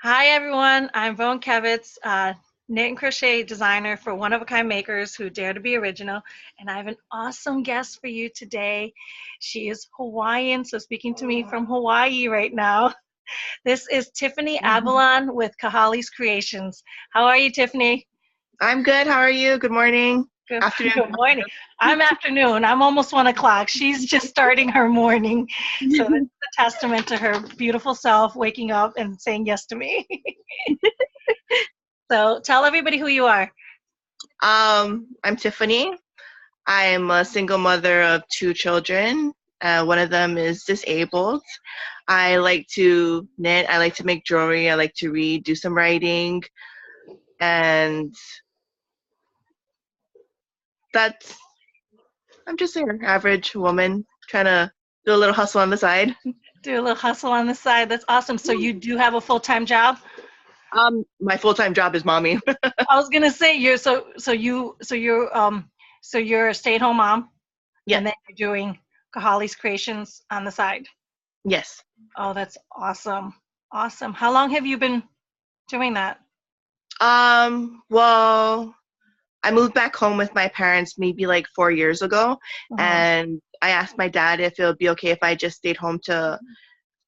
Hi everyone, I'm Vone Kevitz, knit and crochet designer for One of a Kind Makers who dare to be original. And I have an awesome guest for you today. She is Hawaiian, so speaking to me from Hawaii right now. This is Tiffany Mhm. Abulon with Kahale's Creations. How are you, Tiffany? I'm good. How are you? Good morning. Good, Afternoon. good morning. I'm afternoon. I'm almost 1 o'clock. She's just starting her morning. So this is a testament to her beautiful self waking up and saying yes to me. So tell everybody who you are. I'm Tiffany. I'm a single mother of two children. One of them is disabled. I like to knit. I like to make jewelry. I like to read, do some writing, and that's. I'm just an average woman trying to do a little hustle on the side. Do a little hustle on the side. That's awesome. So you do have a full-time job? My full-time job is mommy. I was gonna say you're a stay-at-home mom Yes, and then you're doing Kahali's Creations on the side. yes. Oh, that's awesome. Awesome. How long have you been doing that? Well, I moved back home with my parents maybe like 4 years ago, Uh-huh. and I asked my dad if it would be okay if I just stayed home to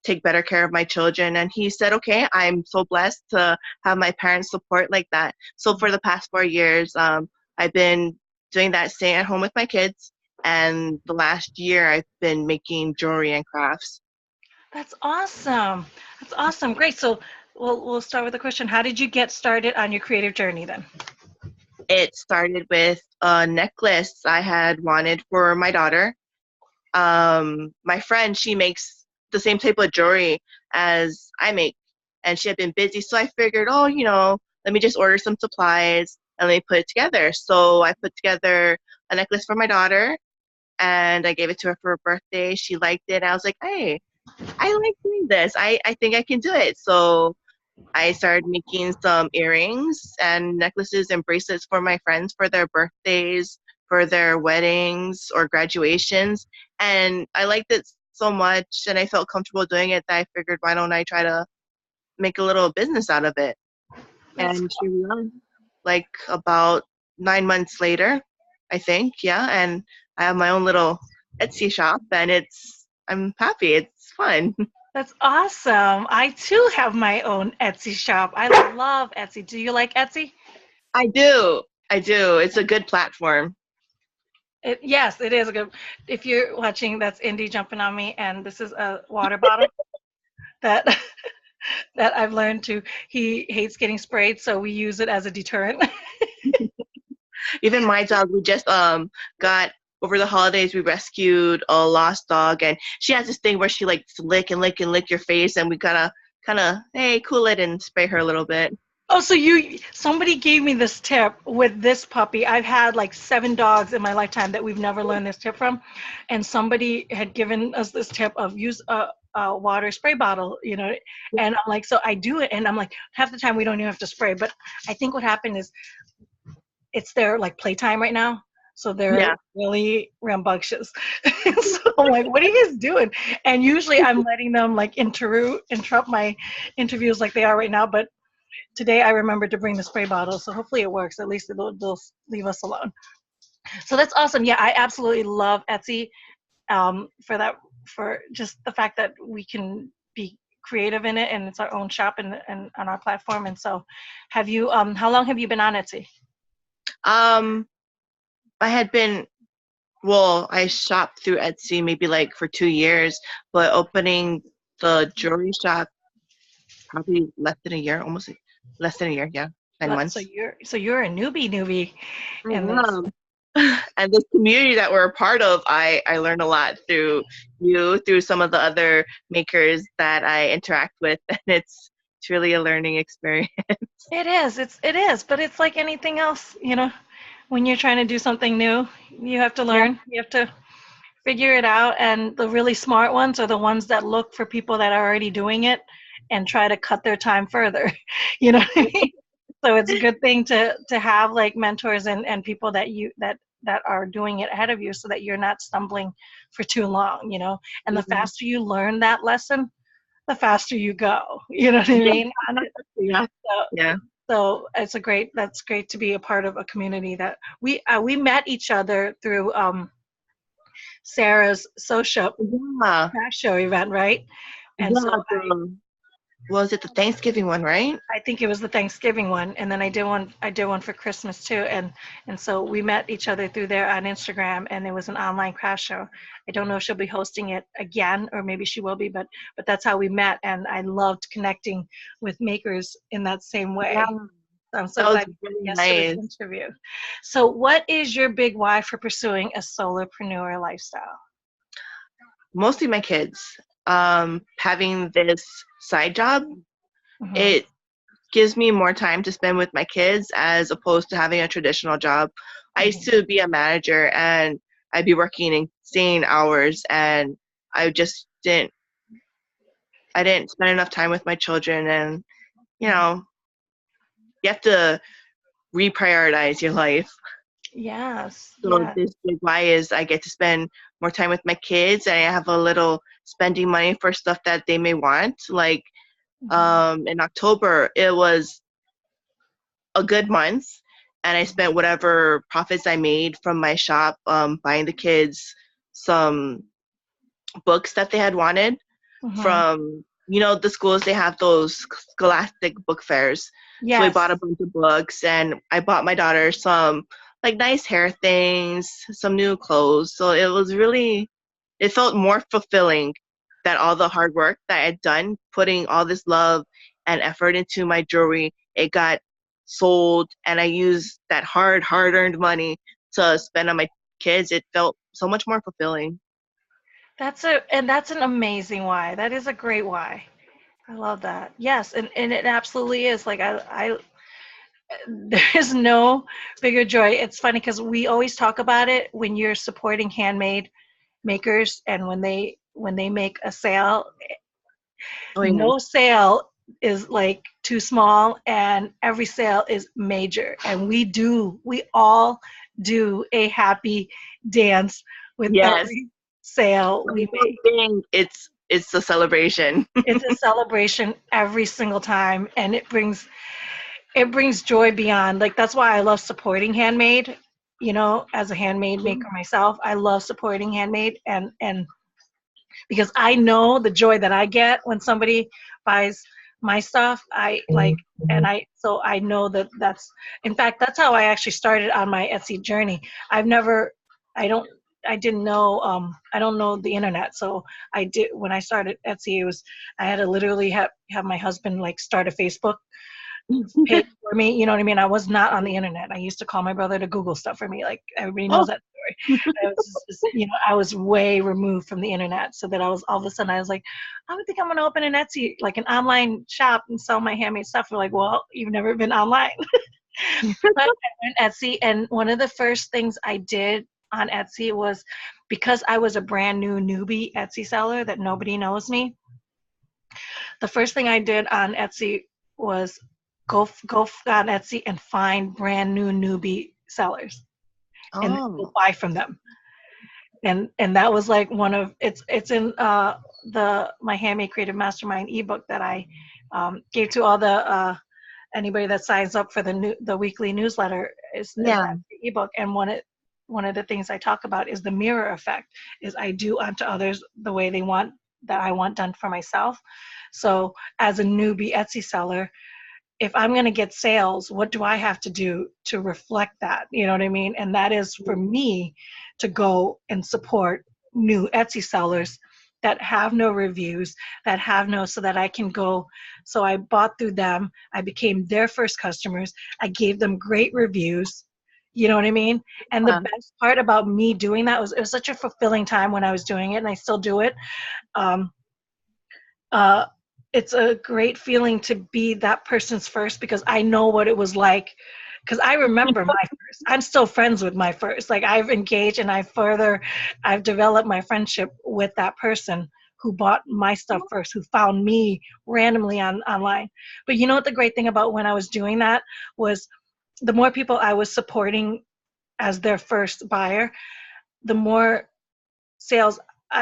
take better care of my children, and he said, okay. I'm so blessed to have my parents' support like that. So for the past 4 years, I've been doing that, staying at home with my kids, and the last year I've been making jewelry and crafts. That's awesome. That's awesome. Great. So we'll start with the question. How did you get started on your creative journey then? It started with a necklace I had wanted for my daughter. My friend, she makes the same type of jewelry as I make, and she had been busy, so I figured, oh, let me just order some supplies and let me put it together. So I put together a necklace for my daughter, and I gave it to her for her birthday. She liked it. I was like, hey, I like doing this. I think I can do it. So I started making some earrings and necklaces and bracelets for my friends for their birthdays, for their weddings or graduations. And I liked it so much and I felt comfortable doing it that I figured, why don't I try to make a little business out of it? That's And here we are, like about 9 months later, I think. Yeah. And I have my own little Etsy shop and I'm happy. It's fun. That's awesome. I too have my own Etsy shop. I love Etsy. Do you like Etsy? I do. I do. It's a good platform. Yes, it is a good. If you're watching, that's Indy jumping on me, and this is a water bottle that that I've learned to. He hates getting sprayed, so we use it as a deterrent. Even my dog, we just got over the holidays. We rescued a lost dog, and she has this thing where she likes to lick and lick and lick your face, and we gotta kind of hey cool it and spray her a little bit. Oh, so somebody gave me this tip with this puppy. I've had like 7 dogs in my lifetime that we've never learned this tip from, and somebody had given us this tip of use a water spray bottle, and I'm like, so I do it, and I'm like, half the time we don't even have to spray, but I think what happened is it's their like playtime right now. So they're Yeah, really rambunctious. So I'm like, what are you guys doing? And usually I'm letting them like interrupt my interviews like they are right now. But today I remembered to bring the spray bottle. So hopefully it works. At least they'll leave us alone. So that's awesome. Yeah, I absolutely love Etsy for that, for just the fact that we can be creative in it and it's our own shop and on our platform. And so how long have you been on Etsy? um, I had been well, I shopped through Etsy maybe like for 2 years, but opening the jewelry shop probably less than a year, almost less than a year. Yeah, nine So months. you're a newbie I in this. am. And this community that we're a part of, I learned a lot through you, through some of the other makers that I interact with, and it's really a learning experience. It is, but it's like anything else, when you're trying to do something new, you have to Yeah. learn, you have to figure it out, and the really smart ones are the ones that look for people that are already doing it and try to cut their time further. You know what I mean? So it's a good thing to have like mentors and people that are doing it ahead of you so that you're not stumbling for too long. And the Mhm. faster you learn that lesson, the faster you go. You know what I Yeah. mean? On it. Yeah. So, Yeah. so that's great to be a part of a community that we met each other through Sarah's social Yeah. craft show event, right? And Yeah. so Was it the Thanksgiving one, right? I think it was the Thanksgiving one, and then I did one for Christmas too, and so we met each other through there on Instagram, and it was an online craft show. I don't know if she'll be hosting it again, or maybe she will be, but that's how we met, and I loved connecting with makers in that same Yeah. way. So I'm so That was glad you said really yes to this nice. interview. So, what is your big why for pursuing a solopreneur lifestyle? Mostly my kids. Having this side job, Hmm. it gives me more time to spend with my kids as opposed to having a traditional job. I used Hmm. to be a manager and I'd be working insane hours and I just I didn't spend enough time with my children and you know, you have to reprioritize your life. Yes, So yeah. this big why is I get to spend more time with my kids and I have a little spending money for stuff that they may want. Like Hmm. in October it was a good month and I spent whatever profits I made from my shop buying the kids some books that they had wanted Hmm. from the schools they have those scholastic book fairs. So we bought a Yes. bunch of books and I bought my daughter some like nice hair things, some new clothes. So it felt more fulfilling that all the hard work that I'd done, putting all this love and effort into my jewelry, it got sold and I used that hard earned money to spend on my kids. It felt so much more fulfilling. That's an amazing why. That is a great why. I love that. Yes, and it absolutely is. Like I there is no bigger joy. It's funny because we always talk about it when you're supporting handmade makers and when they make a sale, Oh no yes. sale is like too small and every sale is major. And we all do a happy dance with Yes. every sale When we we make. do thing, it's a celebration. It's a celebration every single time, and it brings joy beyond. Like that's why I love supporting handmade. As a handmade maker myself, I love supporting handmade, and because I know the joy that I get when somebody buys my stuff. I like, and I know in fact, that's how I actually started on my Etsy journey. I've never, I don't, I didn't know, I don't know the internet. So when I started Etsy, I had to literally have my husband like start a Facebook page for me. You know what I mean? I was not on the internet. I used to call my brother to Google stuff for me. Like everybody knows Oh, that story. I was way removed from the internet. So that I was all of a sudden I was like, I would think I'm gonna open an Etsy, like an online shop and sell my handmade stuff. We're like, well, you've never been online. But I went Etsy, and one of the first things I did on Etsy was because I was a brand new newbie Etsy seller that nobody knows me. The first thing I did on Etsy was go on Etsy and find brand new newbie sellers and then go oh, buy from them. And that was like one of it's in the my Handmade Creative Mastermind ebook that I gave to all the anybody that signs up for the weekly newsletter is yeah. that ebook. And one of the things I talk about is the mirror effect. Is I do unto others the way they want that I want done for myself. So as a newbie Etsy seller, if I'm going to get sales, what do I have to do to reflect that? You know what I mean? And that is for me to go and support new Etsy sellers that have no reviews, that have no, so that I can go. So I bought through them. I became their first customers. I gave them great reviews. You know what I mean? And the Yeah. best part about me doing that was it was such a fulfilling time when I was doing it, and I still do it. Um, uh, it's a great feeling to be that person's first because I know what it was like. Because I remember my first. I'm still friends with my first. Like I've engaged and I've developed my friendship with that person who bought my stuff first, who found me randomly online. But you know what the great thing about when I was doing that was the more people I was supporting as their first buyer, the more sales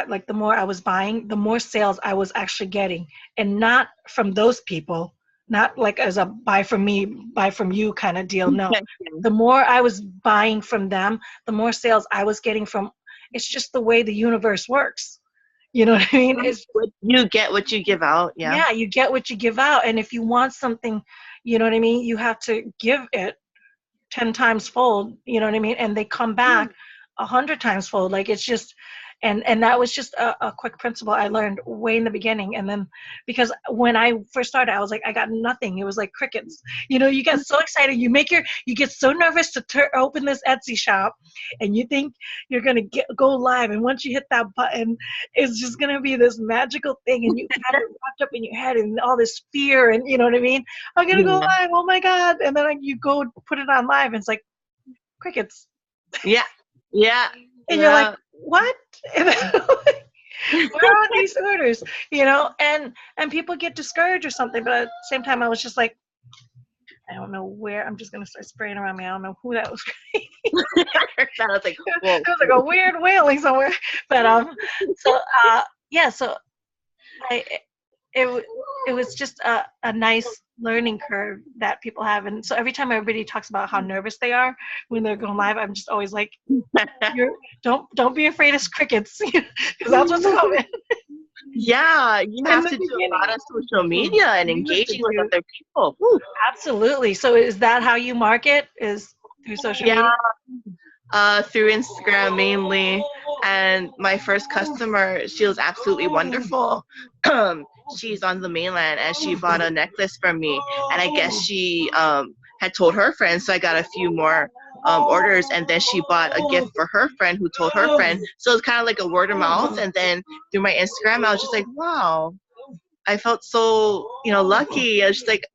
like the more I was buying, the more sales I was actually getting, and not from those people, not like as a buy from me, buy from you kind of deal. No, the more I was buying from them, the more sales I was getting from. It's just the way the universe works. You know what I mean? It's You get what you give out. Yeah. yeah, you get what you give out, and if you want something, you know what I mean, you have to give it 10 times fold, you know what I mean? And they come back 100 times fold. Like it's just, and that was just a quick principle I learned way in the beginning. And then because when I first started, I was like, I got nothing. It was like crickets. You know, you get so excited. You get so nervous to open this Etsy shop, and you think you're going to go live. And once you hit that button, it's just going to be this magical thing. And you have it wrapped up in your head and all this fear. And you know what I mean? I'm going to go live. Oh my God. And then like, you go put it on live and it's like crickets. Yeah. Yeah. And you're like, what? And where are these orders? You know, and people get discouraged or something, but at the same time I was just like, I don't know where. I'm just gonna start spraying around me. I don't know who that was. That was like, whoa. It was like a weird wailing somewhere. But so yeah, so it was just a nice learning curve that people have. And so every time everybody talks about how nervous they are when they're going live, I'm just always like, don't be afraid of crickets, because that's what's coming. Yeah, you have to do a lot of social media and engaging with other people. Woo. Absolutely. So is that how you market? Is through social media? Through Instagram mainly. And my first customer, she was absolutely wonderful. She's on the mainland and she bought a necklace from me. And I guess she had told her friends, so I got a few more orders, and then she bought a gift for her friend who told her friend. So it's kind of like a word of mouth. And then through my Instagram, I was just like, wow, I felt so, lucky. I was just like,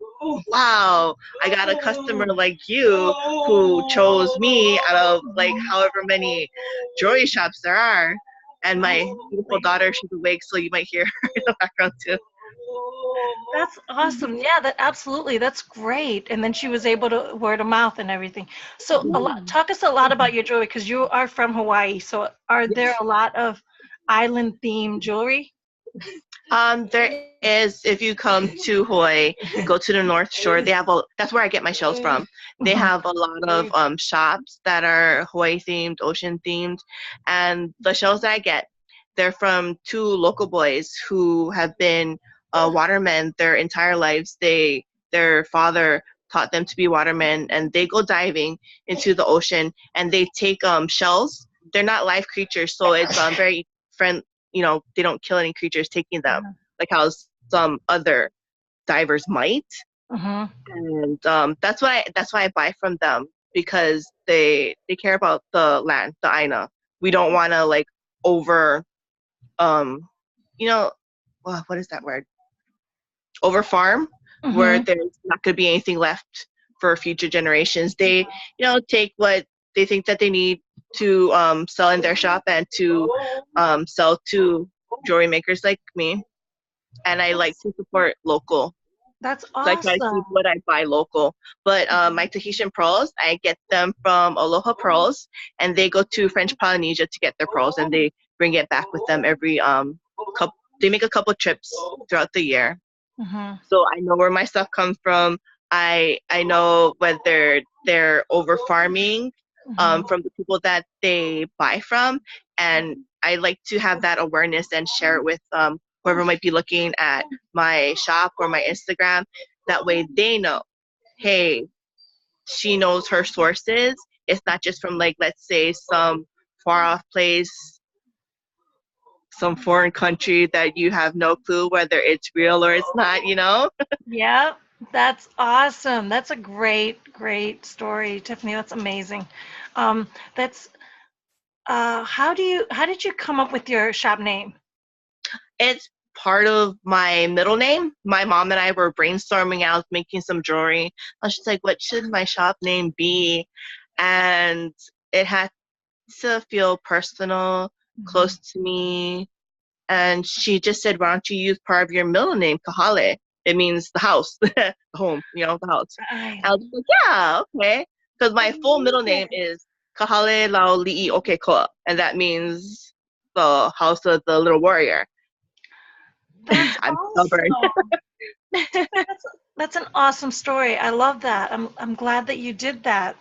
wow, I got a customer like you who chose me out of like however many jewelry shops there are. And my beautiful daughter, she's awake, so you might hear her in the background too. That's awesome. Yeah, absolutely. That's great. And then she was able to word of mouth and everything. So talk us a lot about your jewelry, because you are from Hawaii. So are there a lot of island themed jewelry? There is. If you come to Hawaii, go to the North Shore. That's where I get my shells from. They have a lot of shops that are Hawaii themed, ocean themed, and the shells that I get, they're from two local boys who have been watermen their entire lives. Their father taught them to be watermen, and they go diving into the ocean, and they take shells. They're not live creatures, so it's very friendly. They don't kill any creatures taking them, like how some other divers might. And that's why I buy from them, because they care about the land, the Aina. We don't want to like over, what is that word? Over farm, where there's not going to be anything left for future generations. They, take what they think that they need to sell in their shop and to sell to jewelry makers like me. And I like to support local. That's awesome. So I try to keep what I buy local. But my Tahitian pearls, I get them from Aloha Pearls, and they go to French Polynesia to get their pearls, and they bring it back with them every couple. They make a couple trips throughout the year. So I know where my stuff comes from. I know whether they're over farming from the people that they buy from, and I like to have that awareness and share it with whoever might be looking at my shop or my Instagram. That way they know, hey, she knows her sources. It's not just from, like, let's say some far off place, some foreign country that you have no clue whether it's real or it's not, Yeah, that's awesome. That's a great story, Tiffany. That's amazing. How did you come up with your shop name? It's part of my middle name. My mom and I were brainstorming. I was making some jewelry. I was just like, what should my shop name be? And it had to feel personal, close to me. And she just said, why don't you use part of your middle name, Kahale? It means the house, the home, the house. I was like, yeah, okay. Because my full middle name is Kahale Lau Li'i Oke Koa. And that means the house of the little warrior. That's I'm stubborn. awesome. That's that's an awesome story. I love that. I'm glad that you did that.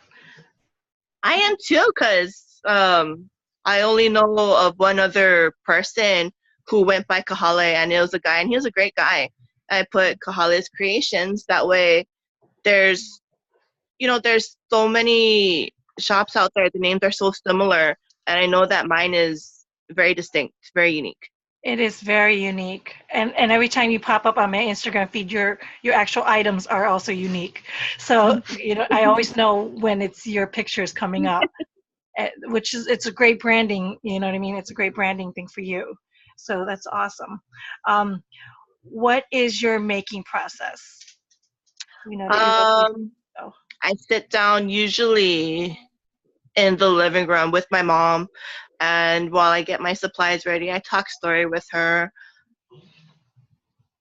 I am too, because I only know of one other person who went by Kahale, and it was a guy, and he was a great guy. I put Kahale's Creations. That way, there's there's so many shops out there. The names are so similar, and I know that mine is very distinct, very unique. It is very unique. And every time you pop up on my Instagram feed, your actual items are also unique. So, I always know when it's your pictures coming up, which is it's a great branding, you know what I mean? It's a great branding thing for you. So that's awesome. Um, what is your making process? That you love to Um, do. I sit down usually in the living room with my mom, and while I get my supplies ready, I talk story with her.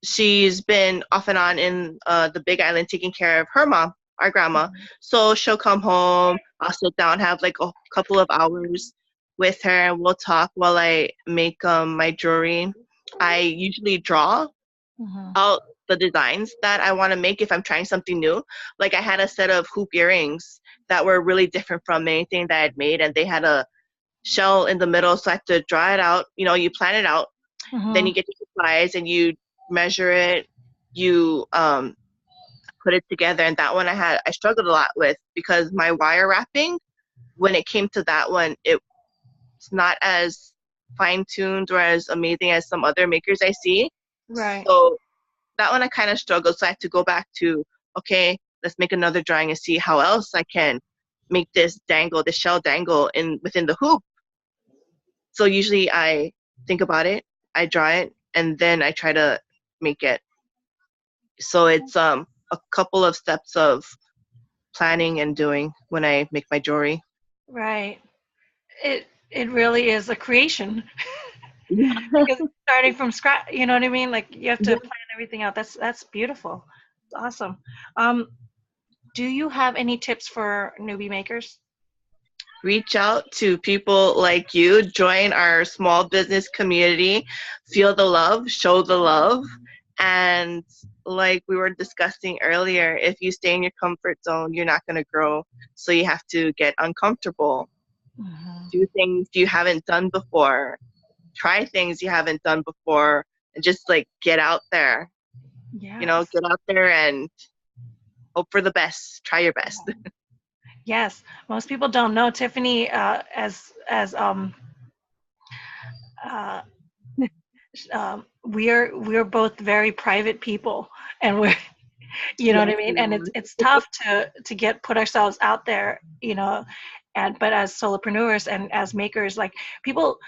She's been off and on in the Big Island taking care of her mom, our grandma. So she'll come home. I'll sit down, have like a couple of hours with her, and we'll talk while I make my jewelry. I usually draw Mhm. out the designs that I want to make if I'm trying something new. Like I had a set of hoop earrings that were really different from anything that I'd made, and they had a shell in the middle, so I had to draw it out. You plan it out, then you Mhm. get your supplies and you measure it, you put it together. And that one I struggled a lot with, because my wire wrapping, when it came to that one, it's not as fine-tuned or as amazing as some other makers I see. Right. So that one I kind of struggled, so I had to go back to, okay, let's make another drawing and see how else I can make this shell dangle within the hoop. So usually I think about it, I draw it, and then I try to make it. So it's a couple of steps of planning and doing when I make my jewelry. Right. It really is a creation Yeah. because it's starting from scratch. You know what I mean? Like you have to Yeah. plan everything out. That's beautiful. It's awesome. Um, do you have any tips for newbie makers? Reach out to people like you, join our small business community, feel the love, show the love. And like we were discussing earlier, if you stay in your comfort zone, you're not going to grow. So you have to get uncomfortable, Mhm. do things you haven't done before, try things you haven't done before, and just like get out there, Yes. get out there and hope for the best, try your best. Yes. Most people don't know Tiffany as uh, we're both very private people, and we're you know Yes, what I mean. we And it's tough to get put ourselves out there, and but as solopreneurs and as makers, like people,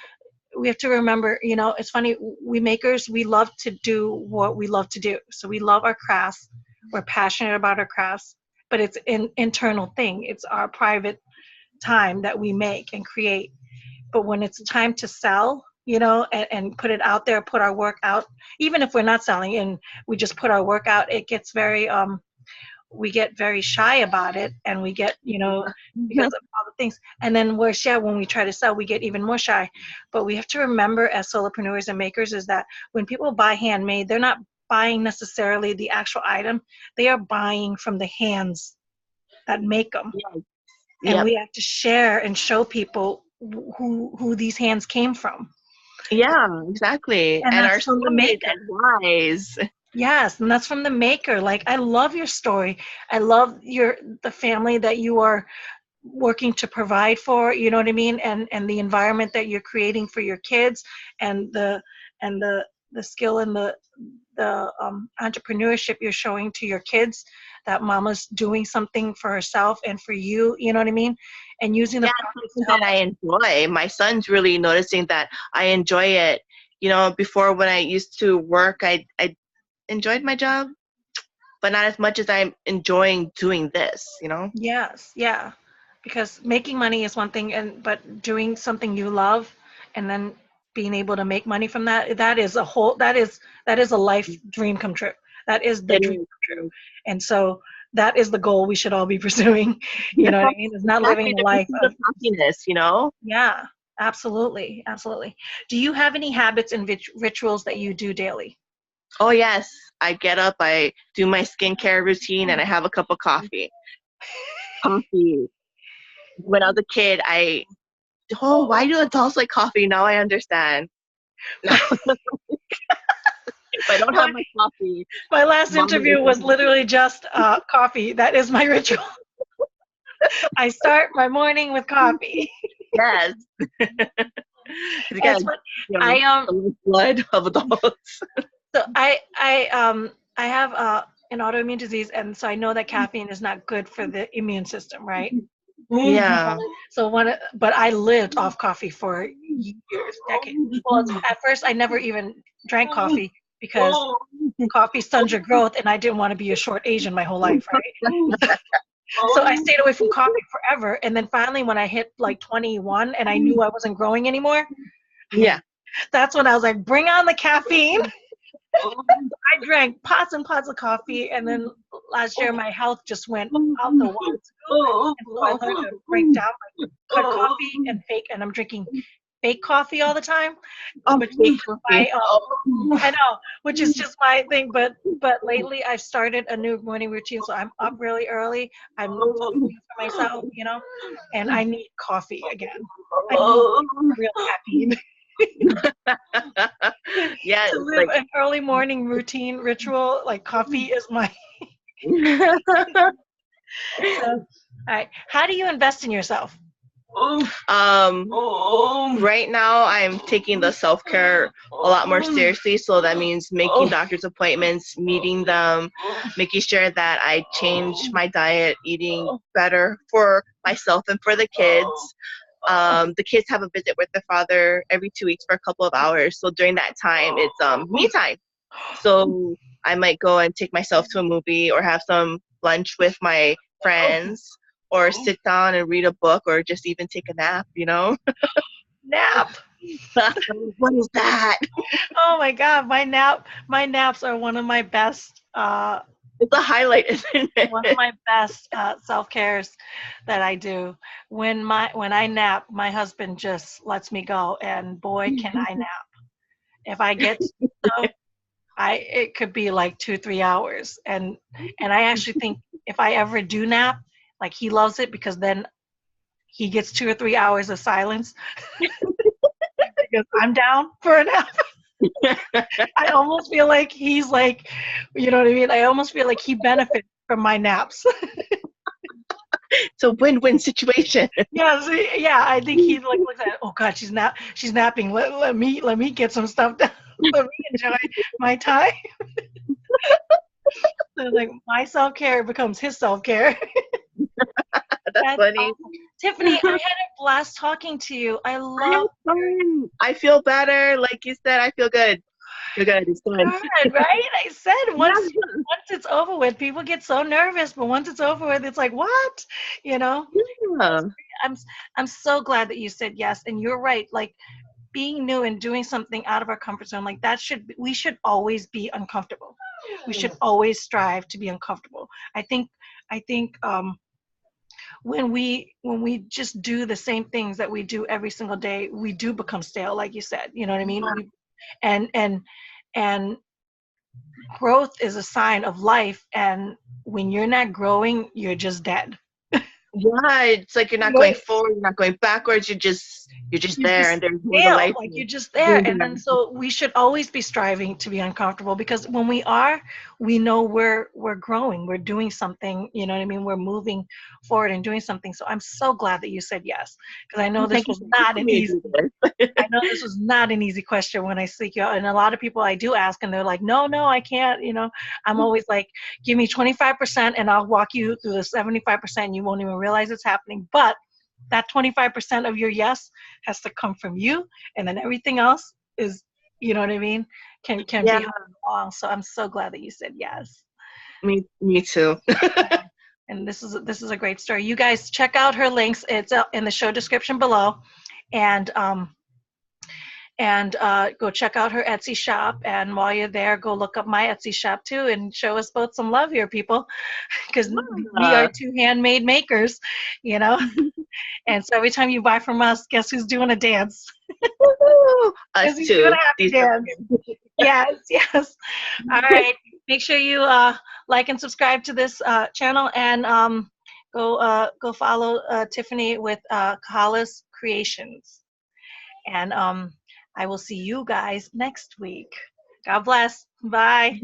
we have to remember, it's funny, we makers, we love to do what we love to do. So we love our crafts, we're passionate about our crafts, but it's an internal thing. It's our private time that we make and create. But when it's time to sell, and put it out there, put our work out, even if we're not selling and we just put our work out, it gets very we get very shy about it, and we get, because of all the things. And then we're shy when we try to sell, we get even more shy. But we have to remember, as solopreneurs and makers, is that when people buy handmade, they're not buying necessarily the actual item, they are buying from the hands that make them. Yes. And Yep. we have to share and show people who these hands came from. Yeah, exactly. And And that's our from the stories maker. and whys. Yes, and that's from the maker. Like, I love your story. I love the family that you are working to provide for, you know what I mean? And the environment that you're creating for your kids, and the skill and the entrepreneurship you're showing to your kids, that mama's doing something for herself and for you, you know what I mean? And using the Yeah, profits to something help. that I enjoy. My son's really noticing that I enjoy it. Before, when I used to work, I enjoyed my job, but not as much as I'm enjoying doing this. Yes, yeah. Because making money is one thing, but doing something you love and then being able to make money from that, that is a life dream come true. That is the It dream is. come true. And so that is the goal we should all be pursuing. You know what I mean? It's not living Exactly a the life pursuit of, of happiness. yeah, Absolutely. Absolutely. Do you have any habits and rituals that you do daily? Oh yes, I get up, I do my skincare routine, and I have a cup of coffee. Coffee. When I was a kid, why do adults like coffee? Now I understand. Now, if I don't have My, my coffee, my last mom interview will. was literally just coffee. That is my ritual. I start my morning with coffee. Yes. It's Again, what I the blood of adults. so I have an autoimmune disease, and so I know that caffeine is not good for the immune system, right? Yeah. So but I lived off coffee for years, decades. Well, at first I never even drank coffee because coffee stuns your growth, and I didn't want to be a short Asian my whole life, right? So I stayed away from coffee forever, and then finally, when I hit like 21, and I knew I wasn't growing anymore, Yeah. that's when I was like, "Bring on the caffeine." I drank pots and pots of coffee, and then last year my health just went out the wazoo. And so I learned to break down my cut coffee and fake, and I'm drinking fake coffee all the time, which is Fake just coffee. I know, which is just my thing. But lately I've started a new morning routine, so I'm up really early. I'm doing things for myself, and I need coffee again. I need real caffeine. Yeah, To live an early morning routine ritual, like coffee is my so, all right. How do you invest in yourself? Right now I'm taking the self-care a lot more seriously, so that means making doctor's appointments, meeting them, making sure that I change my diet, eating better for myself and for the kids. The kids have a visit with their father every 2 weeks for a couple of hours, so during that time it's me time. So I might go and take myself to a movie or have some lunch with my friends or sit down and read a book or just even take a nap, Nap. What is that? Oh my God, my naps are one of my best It's a highlight, isn't it? one of my best self-cares that I do. When I nap, my husband just lets me go, and boy, can I nap. If I get so it could be like 2, 3 hours, and I actually think if I ever do nap, like he loves it because then he gets 2 or 3 hours of silence because I'm down for a nap. I almost feel like he's like, you know what I mean? I almost feel like he benefits from my naps. It's a win-win situation. Yeah, so, yeah. I think he like looks at, oh God, she's napping. Let me get some stuff done. Let me enjoy my time. So like my self care becomes his self care. That's funny. Awesome. Tiffany, I had a blast talking to you. I love. I feel better. Like you said, I feel good. Feel good. It's done. Good, right? I said once it's over with, people get so nervous, but once it's over with, it's like what, Yeah. I'm I'm so glad that you said yes, and you're right. Like being new and doing something out of our comfort zone, like we should always be uncomfortable. We should always strive to be uncomfortable. I think when we just do the same things that we do every single day, we do become stale, like you said. You know what I mean? And and growth is a sign of life, and when you're not growing, you're just dead. Yeah, it's like you're not going forward, you're not going backwards, you're just there, and there's more to life. Like you're just there, and then so we should always be striving to be uncomfortable, because when we are, we know we're growing, we're doing something. You know what I mean? We're moving forward and doing something. So I'm so glad that you said yes, because I know this was not an easy. I know this was not an easy question when I seek you out, and a lot of people I do ask, and they're like, no, I can't. I'm always like, give me 25%, and I'll walk you through the 75%. You won't even realize it's happening, but that 25% of your yes has to come from you, and then everything else is, you know what I mean, can be along. So I'm so glad that you said yes. Me too. And this is a great story. You guys check out her links. It's in the show description below, and and go check out her Etsy shop. And while you're there, go look up my Etsy shop too, and show us both some love here, people, because we are two handmade makers, you know. And so every time you buy from us, guess who's doing a dance? Us Who's doing too. a happy dance? Yes, yes. All right. Make sure you like and subscribe to this channel, and go follow Tiffany with Kahale's Creations. And I will see you guys next week. God bless. Bye.